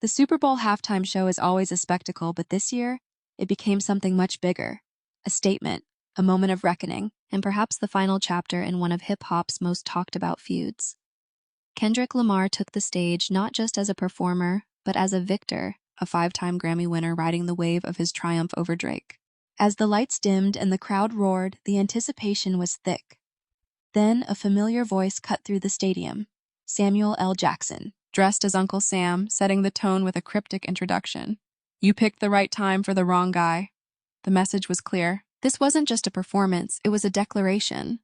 The Super Bowl halftime show is always a spectacle, but this year, it became something much bigger. A statement, a moment of reckoning, and perhaps the final chapter in one of hip-hop's most talked-about feuds. Kendrick Lamar took the stage not just as a performer, but as a victor, a 5-time Grammy winner riding the wave of his triumph over Drake. As the lights dimmed and the crowd roared, the anticipation was thick. Then a familiar voice cut through the stadium. Samuel L. Jackson, dressed as Uncle Sam, setting the tone with a cryptic introduction. "You picked the right time for the wrong guy." The message was clear. This wasn't just a performance, it was a declaration.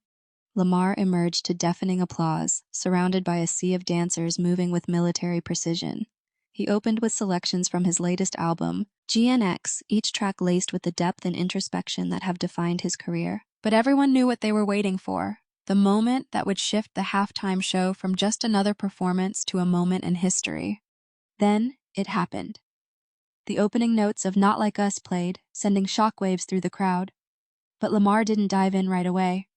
Lamar emerged to deafening applause, surrounded by a sea of dancers moving with military precision. He opened with selections from his latest album, GNX, each track laced with the depth and introspection that have defined his career. But everyone knew what they were waiting for. The moment that would shift the halftime show from just another performance to a moment in history. Then, it happened. The opening notes of Not Like Us played, sending shockwaves through the crowd. But Lamar didn't dive in right away.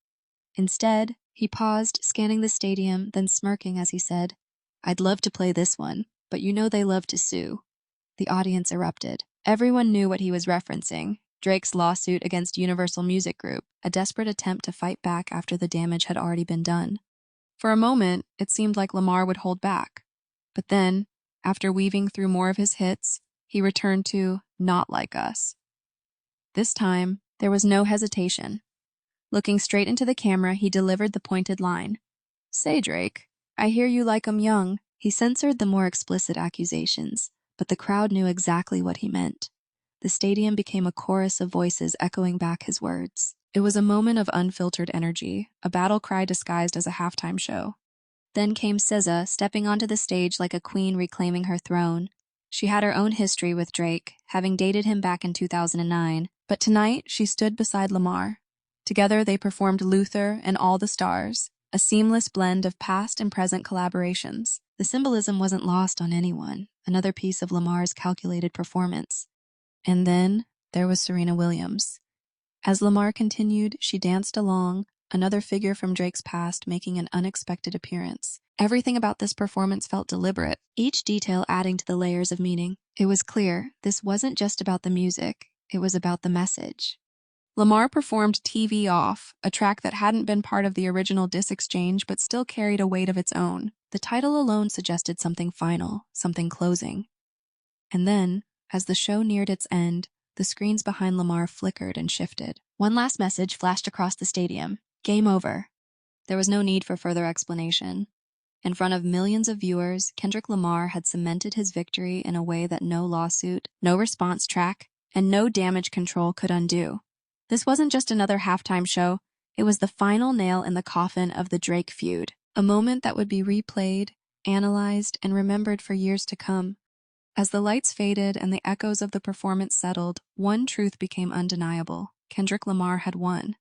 Instead, he paused, scanning the stadium, then smirking as he said, "I'd love to play this one, but you know they love to sue." The audience erupted. Everyone knew what he was referencing. Drake's lawsuit against Universal Music Group, a desperate attempt to fight back after the damage had already been done. For a moment, it seemed like Lamar would hold back. But then, after weaving through more of his hits, he returned to Not Like Us. This time, there was no hesitation. Looking straight into the camera, he delivered the pointed line. "Say, Drake, I hear you like 'em young." He censored the more explicit accusations, but the crowd knew exactly what he meant. The stadium became a chorus of voices echoing back his words. It was a moment of unfiltered energy, a battle cry disguised as a halftime show. Then came SZA, stepping onto the stage like a queen reclaiming her throne. She had her own history with Drake, having dated him back in 2009, but tonight she stood beside Lamar. Together they performed Luther and All the Stars, a seamless blend of past and present collaborations. The symbolism wasn't lost on anyone, another piece of Lamar's calculated performance. And then there was Serena Williams. As Lamar continued, she danced along, another figure from Drake's past making an unexpected appearance. Everything about this performance felt deliberate, each detail adding to the layers of meaning. It was clear this wasn't just about the music, it was about the message. Lamar performed TV Off, a track that hadn't been part of the original diss exchange but still carried a weight of its own. The title alone suggested something final, something closing. And then, as the show neared its end, the screens behind Lamar flickered and shifted. One last message flashed across the stadium. Game over. There was no need for further explanation. In front of millions of viewers, Kendrick Lamar had cemented his victory in a way that no lawsuit, no response track, and no damage control could undo. This wasn't just another halftime show, it was the final nail in the coffin of the Drake feud, a moment that would be replayed, analyzed, and remembered for years to come. As the lights faded and the echoes of the performance settled, one truth became undeniable. Kendrick Lamar had won.